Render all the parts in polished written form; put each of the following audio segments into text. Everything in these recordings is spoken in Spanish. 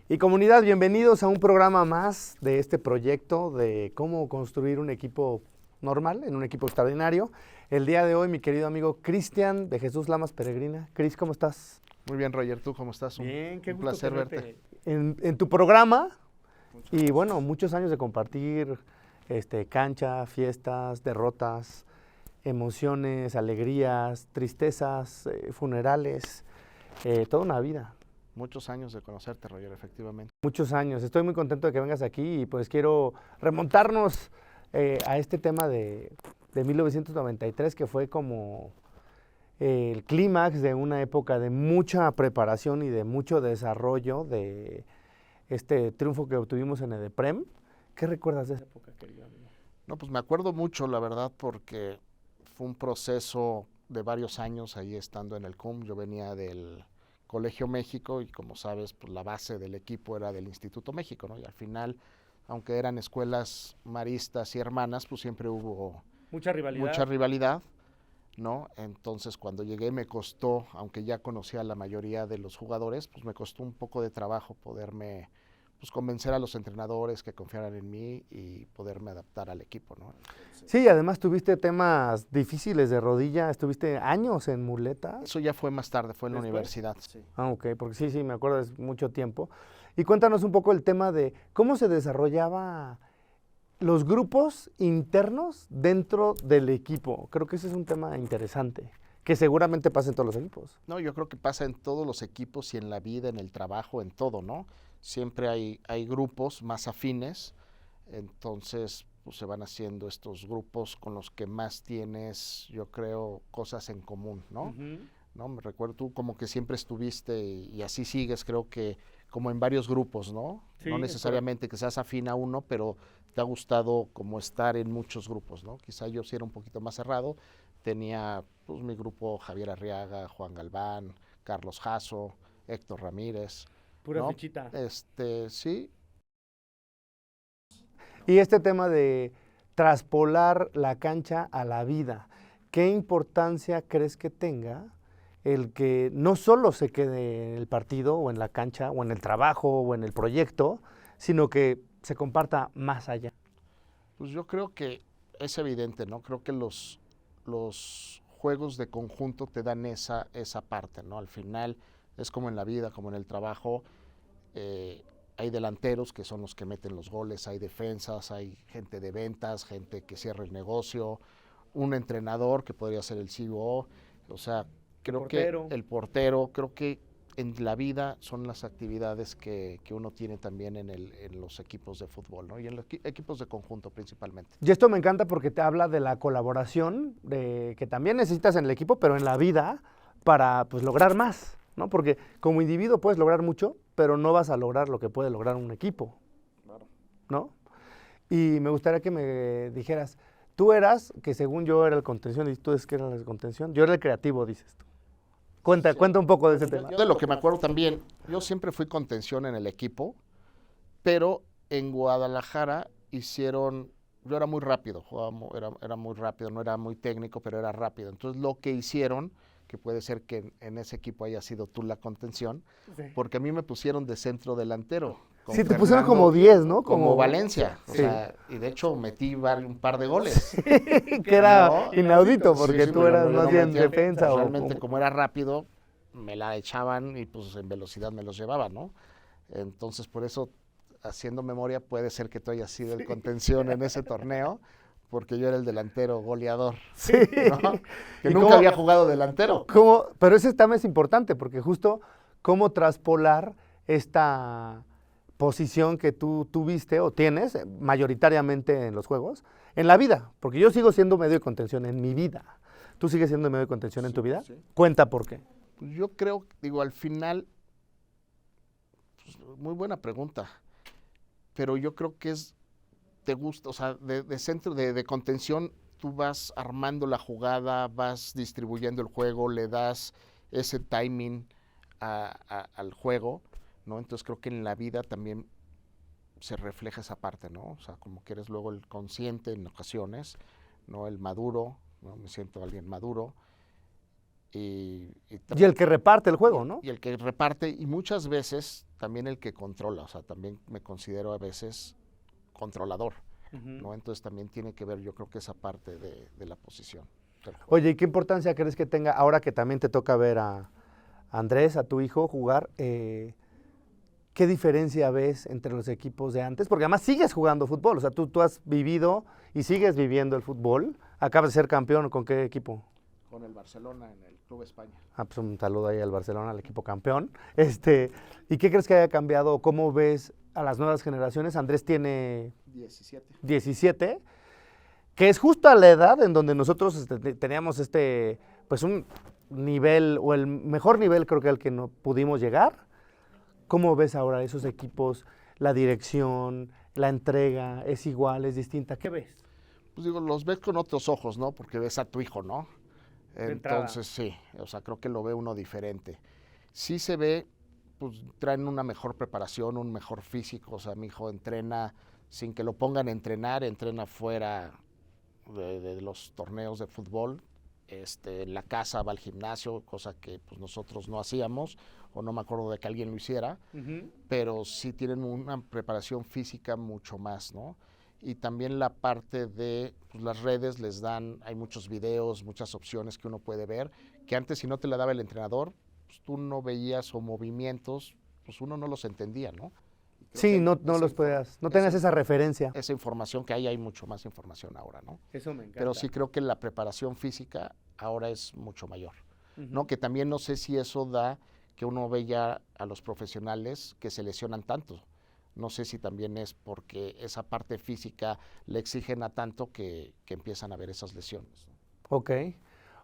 Y comunidad, bienvenidos a un programa más de este proyecto de cómo construir un equipo normal en un equipo extraordinario. El día de hoy, mi querido amigo Cristian de Jesús Lamas Peregrina. Cris, ¿cómo estás? Muy bien, Roger, ¿tú cómo estás? Bien, qué Un gusto placer verte. en tu programa. Y bueno, muchos años de compartir cancha, fiestas, derrotas, emociones, alegrías, tristezas, funerales, toda una vida. Muchos años de conocerte, Roger, efectivamente. Muchos años. Estoy muy contento de que vengas aquí y pues quiero remontarnos a este tema de 1993, que fue como el clímax de una época de mucha preparación y de mucho desarrollo de este triunfo que obtuvimos en EDEPREM. ¿Qué recuerdas de esa época, querido amigo? No, pues me acuerdo mucho, la verdad, porque fue un proceso de varios años ahí estando en el CUM. Yo venía del Colegio México y como sabes, pues la base del equipo era del Instituto México, ¿no? Y al final, aunque eran escuelas maristas y hermanas, pues siempre hubo Mucha rivalidad. mucha rivalidad, ¿no? Entonces cuando llegué me costó, aunque ya conocía a la mayoría de los jugadores, pues me costó un poco de trabajo poderme pues convencer a los entrenadores que confiaran en mí y poderme adaptar al equipo, ¿no? Entonces, Sí, además tuviste temas difíciles de rodilla, estuviste años en muletas. eso ya fue más tarde, fue en la ¿Después? universidad. Sí. Ah, ok, porque sí, me acuerdo, es mucho tiempo. Y cuéntanos un poco el tema de cómo se desarrollaba los grupos internos dentro del equipo. Creo que ese es un tema interesante, que seguramente pasa en todos los equipos. No, yo creo que pasa en todos los equipos y en la vida, en el trabajo, en todo, ¿no? Siempre hay grupos más afines, entonces pues se van haciendo estos grupos con los que más tienes, yo creo, cosas en común, ¿no? ¿No? Me recuerdo tú como que siempre estuviste y así sigues, creo que como en varios grupos, ¿no? Sí, No es necesariamente que seas afín a uno, pero te ha gustado como estar en muchos grupos, ¿no? Quizá yo sí era un poquito más cerrado, tenía pues mi grupo Javier Arriaga, Juan Galván, Carlos Jasso, Héctor Ramírez, pura ¿no? fichita. Sí, Y este tema de traspolar la cancha a la vida, ¿qué importancia crees que tenga el que no solo se quede en el partido o en la cancha o en el trabajo o en el proyecto, sino que se comparta más allá? pues yo creo que es evidente, ¿no? Creo que los juegos de conjunto te dan esa parte, ¿no? Al final es como en la vida, como en el trabajo, eh, hay delanteros que son los que meten los goles, hay defensas, hay gente de ventas, gente que cierra el negocio, un entrenador que podría ser el CEO, o sea, creo que Portero. el portero, creo que en la vida son las actividades que uno tiene también en los equipos de fútbol, ¿no? Y en los equipos de conjunto principalmente. Y esto me encanta porque te habla de la colaboración que también necesitas en el equipo, pero en la vida para pues, lograr más, ¿no? Porque como individuo puedes lograr mucho, pero no vas a lograr lo que puede lograr un equipo, Claro. ¿no? Y me gustaría que me dijeras, tú eras, que según yo era el contención y tú es que eras el contención, yo era el creativo, dices tú. Sí. Cuenta un poco de ese Bueno, tema. yo de lo que me acuerdo también, yo siempre fui contención en el equipo, pero en Guadalajara hicieron, yo era muy rápido, era muy rápido, no era muy técnico, pero era rápido. Entonces lo que hicieron, que puede ser que en ese equipo haya sido tú la contención, Sí. porque a mí me pusieron de centro delantero. Con Sí, te pusieron Fernando, como 10, ¿no? como Valencia, o Sí. sea, y de hecho metí un par de goles. Que era No, inaudito porque sí, sí, tú pero eras no, yo más no bien metía, defensa o realmente como era rápido, me la echaban y pues en velocidad me los llevaban, ¿no? Entonces por eso, haciendo memoria, puede ser que tú hayas sido el contención en ese torneo, porque yo era el delantero goleador, Sí. ¿no? Que ¿Y nunca cómo, había jugado delantero. pero ese tema es importante porque justo cómo traspolar esta posición que tú tuviste o tienes mayoritariamente en los juegos, en la vida, porque yo sigo siendo medio de contención en mi vida. ¿Tú sigues siendo medio de contención en tu Sí, vida? sí. Cuenta por qué. Pues yo creo, digo, al final, pues, muy buena pregunta, pero yo creo que te gusta, o sea, de centro, de contención, tú vas armando la jugada, vas distribuyendo el juego, le das ese timing al juego, ¿no? Entonces creo que en la vida también se refleja esa parte, ¿no? O sea, como que eres luego el consciente en ocasiones, ¿no? El maduro, ¿no? Me siento alguien maduro. Y el que reparte el juego, ¿no? Y el que reparte, y muchas veces también el que controla, o sea, también me considero a veces controlador, ¿no? Entonces también tiene que ver, yo creo que esa parte de la posición. Oye, ¿y qué importancia crees que tenga ahora que también te toca ver a Andrés, a tu hijo, jugar? ¿Qué diferencia ves entre los equipos de antes? Porque además sigues jugando fútbol, o sea, tú has vivido y sigues viviendo el fútbol. Acabas de ser campeón, ¿con qué equipo? Con el Barcelona en el Club España. Pues un saludo ahí al Barcelona, al equipo campeón. ¿Y qué crees que haya cambiado? ¿Cómo ves a las nuevas generaciones? Andrés tiene 17, que es justo a la edad en donde nosotros teníamos pues un nivel, o el mejor nivel creo que al que no pudimos llegar. ¿Cómo ves ahora esos equipos, la dirección, la entrega? ¿Es igual, es distinta? ¿Qué ves? Pues digo, los ves con otros ojos, ¿no? Porque ves a tu hijo, ¿no? Entonces sí, o sea, creo que lo ve uno diferente. Sí se ve, pues traen una mejor preparación, un mejor físico, o sea, mi hijo entrena sin que lo pongan a entrenar, entrena fuera de los torneos de fútbol, en la casa va al gimnasio, cosa que pues nosotros no hacíamos, o no me acuerdo de que alguien lo hiciera, pero sí tienen una preparación física mucho más, ¿no? Y también la parte de pues, las redes les dan, hay muchos videos, muchas opciones que uno puede ver, que antes si no te la daba el entrenador, pues tú no veías o movimientos, pues uno no los entendía, ¿no? Sí, no los podías, no tenías esa referencia. Esa información que hay mucho más información ahora, ¿no? Eso me encanta. Pero sí creo que la preparación física ahora es mucho mayor, ¿no? Que también no sé si eso da que uno ve ya a los profesionales que se lesionan tanto. No sé si también es porque esa parte física le exigen a tanto que empiezan a ver esas lesiones. Ok.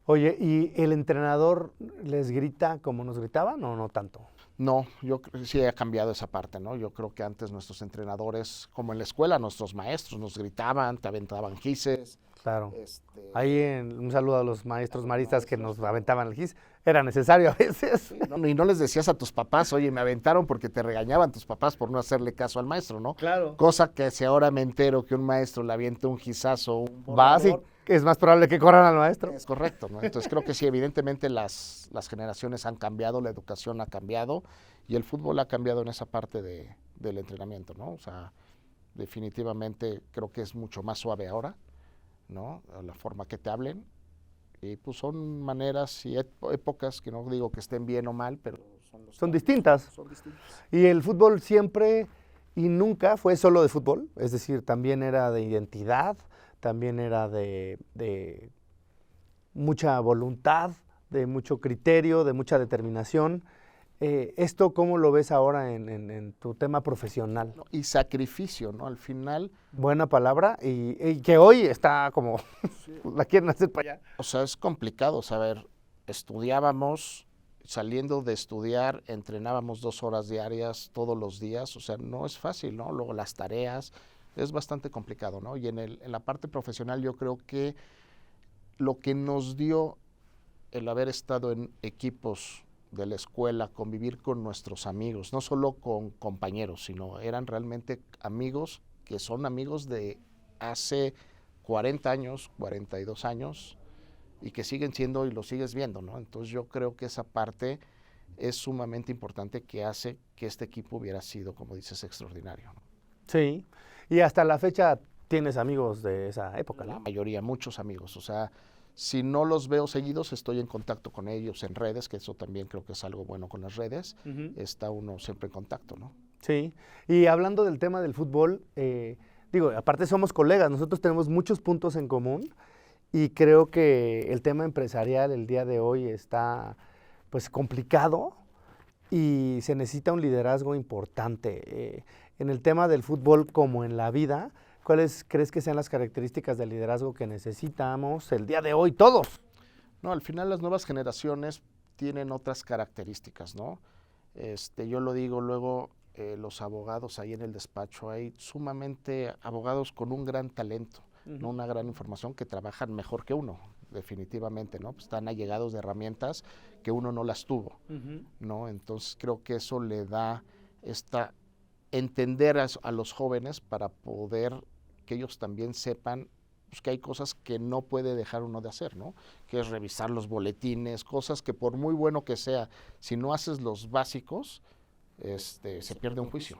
Oye, ¿y el entrenador les grita como nos gritaban o no tanto? No, yo creo que sí ha cambiado esa parte, ¿no? Yo creo que antes nuestros entrenadores, como en la escuela, nuestros maestros nos gritaban, te aventaban gises. Claro. Ahí un saludo a los maestros maristas que nos aventaban el gis. Era necesario a veces. Sí, no, y no les decías a tus papás, oye, me aventaron porque te regañaban tus papás por no hacerle caso al maestro, ¿no? Claro. Cosa que si ahora me entero que un maestro le avienta un gisazo, vas y es más probable que corran al maestro. Es correcto, ¿no? Entonces creo que sí, evidentemente las generaciones han cambiado, la educación ha cambiado y el fútbol ha cambiado en esa parte del entrenamiento, ¿no? O sea, definitivamente creo que es mucho más suave ahora, ¿no? La forma que te hablen. Y pues son maneras y épocas que no digo que estén bien o mal, pero son distintas. Son distintas. Y el fútbol siempre y nunca fue solo de fútbol, es decir, también era de identidad, también era de mucha voluntad, de mucho criterio, de mucha determinación. ¿Esto cómo lo ves ahora en tu tema profesional? Y sacrificio, ¿no? Al final... Buena palabra, y que hoy está como, sí, la quieren hacer para allá. O sea, es complicado saber, estudiábamos, saliendo de estudiar, entrenábamos 2 horas diarias todos los días, o sea, no es fácil, ¿no? Luego las tareas, es bastante complicado, ¿no? Y en la parte profesional yo creo que lo que nos dio el haber estado en equipos de la escuela, convivir con nuestros amigos, no solo con compañeros, sino eran realmente amigos que son amigos de hace 40 años, 42 años, y que siguen siendo y lo sigues viendo, ¿no? Entonces yo creo que esa parte es sumamente importante que hace que este equipo hubiera sido, como dices, extraordinario, ¿no? Sí, y hasta la fecha tienes amigos de esa época, ¿no? La mayoría, muchos amigos, o sea, si no los veo seguidos, estoy en contacto con ellos en redes, que eso también creo que es algo bueno con las redes, está uno siempre en contacto, ¿no? Sí, y hablando del tema del fútbol, digo, aparte somos colegas, nosotros tenemos muchos puntos en común y creo que el tema empresarial el día de hoy está pues complicado y se necesita un liderazgo importante. En el tema del fútbol como en la vida, ¿cuáles crees que sean las características del liderazgo que necesitamos el día de hoy todos? No, al final las nuevas generaciones tienen otras características, ¿no? Yo lo digo luego, los abogados ahí en el despacho, hay sumamente abogados con un gran talento, ¿no? Una gran información que trabajan mejor que uno, definitivamente, ¿no? Pues están allegados de herramientas que uno no las tuvo, ¿no? Entonces creo que eso le da entender a los jóvenes para poder que ellos también sepan pues que hay cosas que no puede dejar uno de hacer, ¿no? Que es revisar los boletines, cosas que por muy bueno que sea, si no haces los básicos, se pierde un juicio.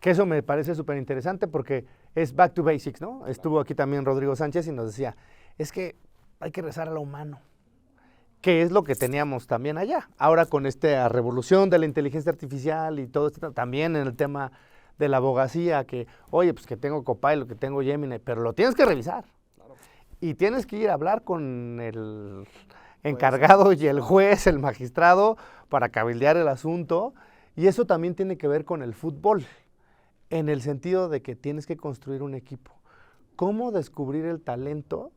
Que eso me parece súper interesante porque es back to basics, ¿no? Estuvo aquí también Rodrigo Sánchez y nos decía, es que hay que rezar a lo humano, que es lo que teníamos también allá. Ahora con esta revolución de la inteligencia artificial y todo esto, también en el tema de la abogacía, que, oye, pues que tengo Copilot, que tengo Gemini, pero lo tienes que revisar. Claro. Y tienes que ir a hablar con el encargado y el juez, el magistrado, para cabildear el asunto. Y eso también tiene que ver con el fútbol, en el sentido de que tienes que construir un equipo. ¿Cómo descubrir el talento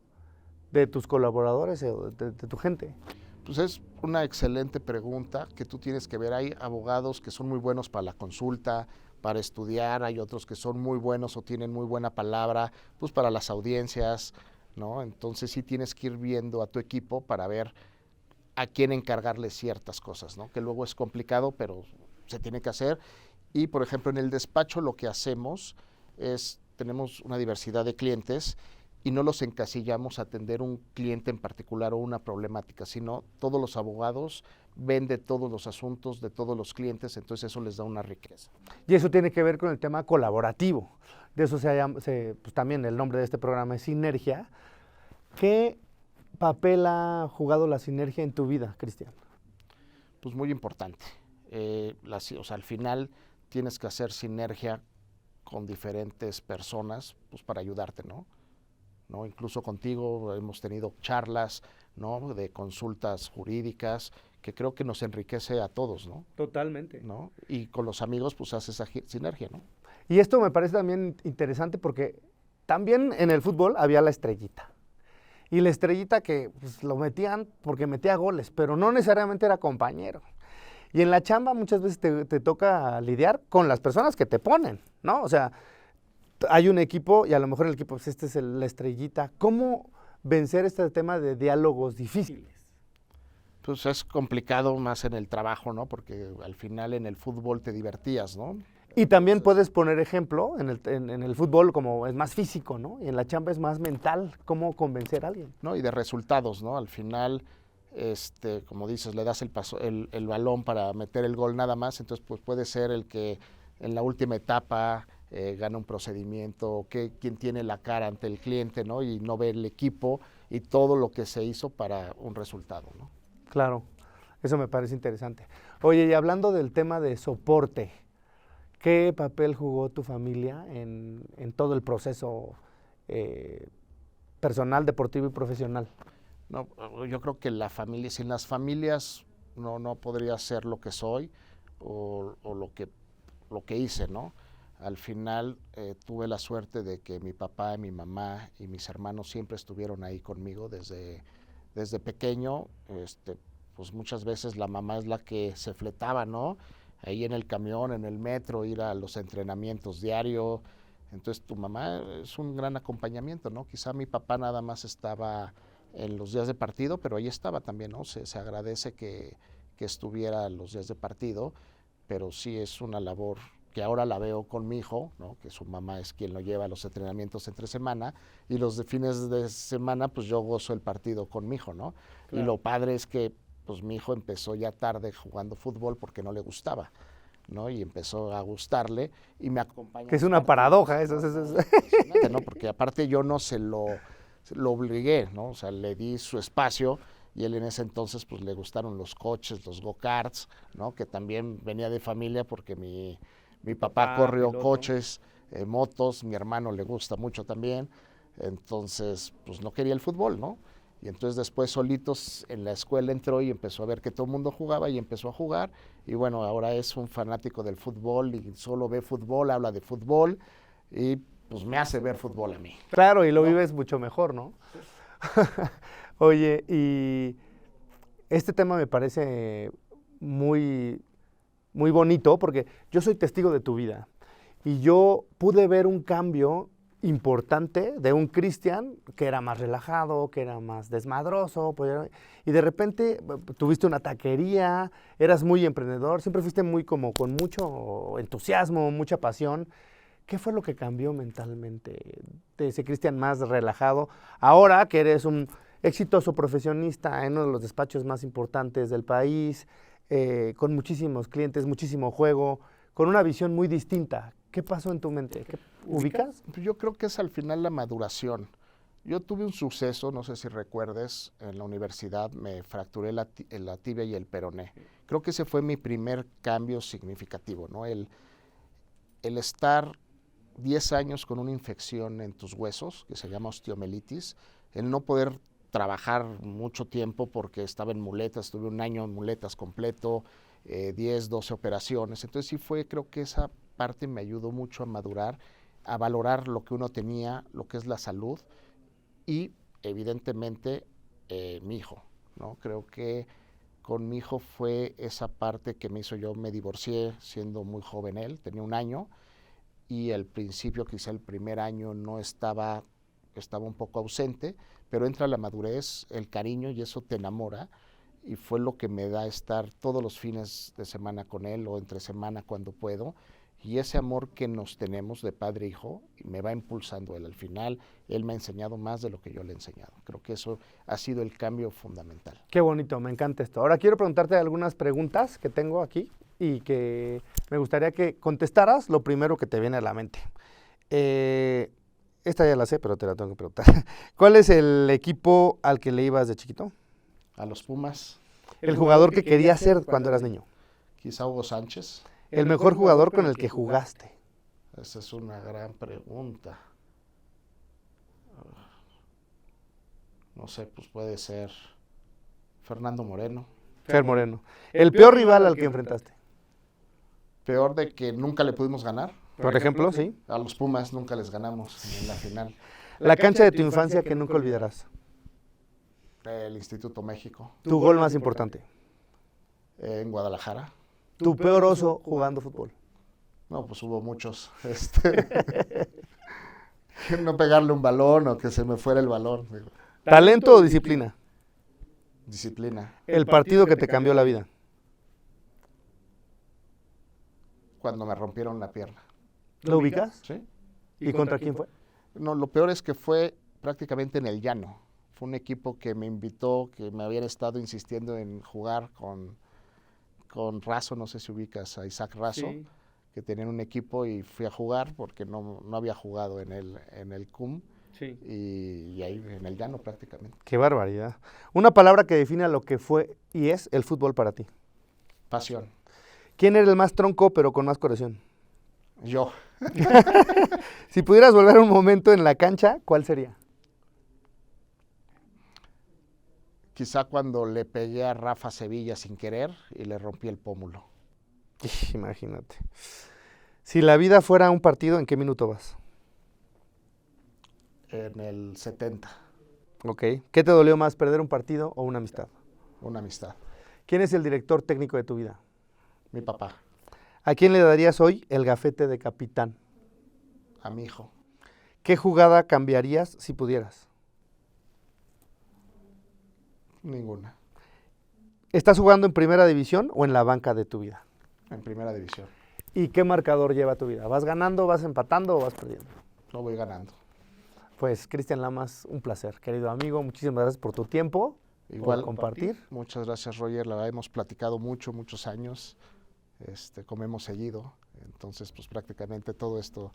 de tus colaboradores o de tu gente? Pues es una excelente pregunta que tú tienes que ver. Hay abogados que son muy buenos para la consulta, para estudiar, hay otros que son muy buenos o tienen muy buena palabra, pues para las audiencias, ¿no? Entonces sí tienes que ir viendo a tu equipo para ver a quién encargarle ciertas cosas, ¿no? Que luego es complicado, pero se tiene que hacer. Y, por ejemplo, en el despacho lo que hacemos es, tenemos una diversidad de clientes y no los encasillamos a atender un cliente en particular o una problemática, sino todos los abogados ven de todos los asuntos, de todos los clientes, entonces eso les da una riqueza. Y eso tiene que ver con el tema colaborativo. De eso pues también el nombre de este programa es Sinergia. ¿Qué papel ha jugado la sinergia en tu vida, Cristian? Pues muy importante. O sea, al final tienes que hacer sinergia con diferentes personas pues para ayudarte, ¿no? Incluso contigo hemos tenido charlas, ¿no? De consultas jurídicas que creo que nos enriquece a todos, ¿no? Totalmente. ¿No? Y con los amigos pues haces esa sinergia, ¿no? Y esto me parece también interesante porque también en el fútbol había la estrellita. Y la estrellita que pues, lo metían porque metía goles, pero no necesariamente era compañero. Y en la chamba muchas veces te toca lidiar con las personas que te ponen, ¿no? O sea, hay un equipo y a lo mejor el equipo, pues este es la estrellita. ¿Cómo vencer este tema de diálogos difíciles? Pues es complicado más en el trabajo, ¿no? Porque al final en el fútbol te divertías, ¿no? Y también puedes poner ejemplo, en el fútbol como es más físico, ¿no? Y en la chamba es más mental, cómo convencer a alguien. ¿No? Y de resultados, ¿no? Al final, como dices, le das el balón para meter el gol nada más, entonces pues puede ser el que en la última etapa gana un procedimiento, quién tiene la cara ante el cliente, ¿no? Y no ve el equipo y todo lo que se hizo para un resultado, ¿no? Claro, eso me parece interesante. Oye, y hablando del tema de soporte, ¿qué papel jugó tu familia en todo el proceso personal, deportivo y profesional? No, yo creo que la familia, sin las familias no podría ser lo que soy o lo que hice, ¿no? Al final tuve la suerte de que mi papá, mi mamá y mis hermanos siempre estuvieron ahí conmigo desde pequeño. Pues muchas veces la mamá es la que se fletaba, ¿no? Ahí en el camión, en el metro, ir a los entrenamientos diarios. Entonces tu mamá es un gran acompañamiento, ¿no? Quizá mi papá nada más estaba en los días de partido, pero ahí estaba también, ¿no? Se agradece que estuviera los días de partido, pero sí es una labor que ahora la veo con mi hijo, ¿no? Que su mamá es quien lo lleva a los entrenamientos entre semana, y los de fines de semana, pues yo gozo el partido con mi hijo, ¿no? Claro. Y lo padre es que pues mi hijo empezó ya tarde jugando fútbol porque no le gustaba, ¿no? Y empezó a gustarle y me acompaña. Que es una paradoja eso. ¿No? Porque aparte yo no se lo obligué, ¿no? O sea, le di su espacio y él en ese entonces pues le gustaron los coches, los go-karts, ¿no? Que también venía de familia porque mi papá corrió piloto. Coches, motos, mi hermano le gusta mucho también, entonces pues no quería el fútbol, ¿no? Y entonces después solitos en la escuela entró y empezó a ver que todo el mundo jugaba y empezó a jugar. Y bueno, ahora es un fanático del fútbol y solo ve fútbol, habla de fútbol y pues me hace ver fútbol a mí. Claro, y lo vives mucho mejor, ¿no? Oye, y este tema me parece muy, muy bonito porque yo soy testigo de tu vida y yo pude ver un cambio importante de un Cristian que era más relajado, que era más desmadroso, y de repente tuviste una taquería, eras muy emprendedor, siempre fuiste muy como con mucho entusiasmo, mucha pasión. ¿Qué fue lo que cambió mentalmente? De ese Cristian más relajado, ahora que eres un exitoso profesionista en uno de los despachos más importantes del país, con muchísimos clientes, muchísimo juego, con una visión muy distinta. ¿Qué pasó en tu mente? ¿Qué ubicas? Yo creo que es al final la maduración. Yo tuve un suceso, no sé si recuerdes, en la universidad me fracturé la tibia y el peroné. Creo que ese fue mi primer cambio significativo, ¿no? El estar 10 años con una infección en tus huesos, que se llama osteomelitis, el no poder trabajar mucho tiempo porque estaba en muletas, estuve un año en muletas completo, 10, 12 operaciones. Entonces sí fue, creo que esa parte me ayudó mucho a madurar, a valorar lo que uno tenía, lo que es la salud y evidentemente mi hijo, ¿no? Creo que con mi hijo fue esa parte que me hizo, yo me divorcié siendo muy joven él, tenía un año, y al principio, quizá el primer año no estaba un poco ausente, pero entra la madurez, el cariño y eso te enamora y fue lo que me da estar todos los fines de semana con él o entre semana cuando puedo y ese amor que nos tenemos de padre e hijo me va impulsando él. Al final, él me ha enseñado más de lo que yo le he enseñado. Creo que eso ha sido el cambio fundamental. Qué bonito, me encanta esto. Ahora quiero preguntarte algunas preguntas que tengo aquí y que me gustaría que contestaras lo primero que te viene a la mente. Esta ya la sé, pero te la tengo que preguntar. ¿Cuál es el equipo al que le ibas de chiquito? A los Pumas. El jugador que querías ser cuando eras niño. Quizá Hugo Sánchez. El mejor jugador con el que jugaste. Esa es una gran pregunta. No sé, pues puede ser Fernando Moreno. Fer Moreno. El peor rival al que enfrentaste. Peor de que nunca le pudimos ganar. Por ejemplo, sí. A los Pumas nunca les ganamos en la final. La cancha de tu infancia que nunca olvidarás. El Instituto México. Tu gol más importante. En Guadalajara. Tu peor oso jugando fútbol. No, pues hubo muchos. No pegarle un balón o que se me fuera el balón. ¿Talento o disciplina? Disciplina. El partido que te cambió la vida. Cuando me rompieron la pierna. ¿Lo ubicas? ¿Sí? ¿Y contra quién fue? No, lo peor es que fue prácticamente en el llano. Fue un equipo que me invitó, que me habían estado insistiendo en jugar con Razo, no sé si ubicas a Isaac Razo, sí, que tenían un equipo y fui a jugar porque no había jugado en el CUM. Sí. Y ahí en el llano prácticamente. Qué barbaridad. Una palabra que defina lo que fue y es el fútbol para ti. Pasión. ¿Quién era el más tronco pero con más corazón? Yo. Si pudieras volver a un momento en la cancha, ¿cuál sería? Quizá cuando le pegué a Rafa Sevilla sin querer y le rompí el pómulo. Imagínate. Si la vida fuera un partido, ¿en qué minuto vas? En el 70. Ok. ¿Qué te dolió más, perder un partido o una amistad? Una amistad. ¿Quién es el director técnico de tu vida? Mi papá. ¿A quién le darías hoy el gafete de capitán? A mi hijo. ¿Qué jugada cambiarías si pudieras? Ninguna. ¿Estás jugando en primera división o en la banca de tu vida? En primera división. ¿Y qué marcador lleva tu vida? ¿Vas ganando, vas empatando o vas perdiendo? No, voy ganando. Pues Cristian Lamas, un placer, querido amigo. Muchísimas gracias por tu tiempo, igual por compartir. Muchas gracias, Roger. La verdad, hemos platicado muchos años. Comemos seguido. Entonces, pues prácticamente todo esto,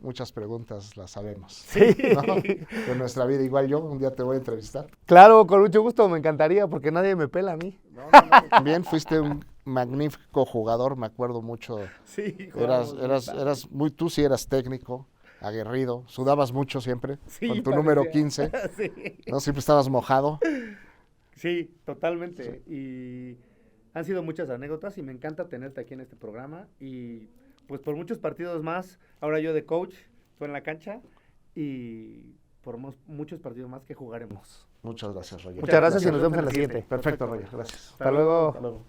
muchas preguntas las sabemos. Sí. ¿No? De nuestra vida. Igual yo, un día te voy a entrevistar. Claro, con mucho gusto, me encantaría, porque nadie me pela a mí. No. También fuiste un magnífico jugador, me acuerdo mucho. Sí, eras muy, tú sí eras técnico, aguerrido, sudabas mucho siempre, sí, con tu número 15, sí. ¿No? Siempre estabas mojado. Sí, totalmente. Sí. Y han sido muchas anécdotas y me encanta tenerte aquí en este programa. Y pues por muchos partidos más, ahora yo de coach, tú en la cancha y por muchos partidos más que jugaremos. Muchas gracias, Roger. Muchas gracias y nos vemos en la siguiente. Perfecto, Roger. Gracias. Hasta luego. Hasta luego.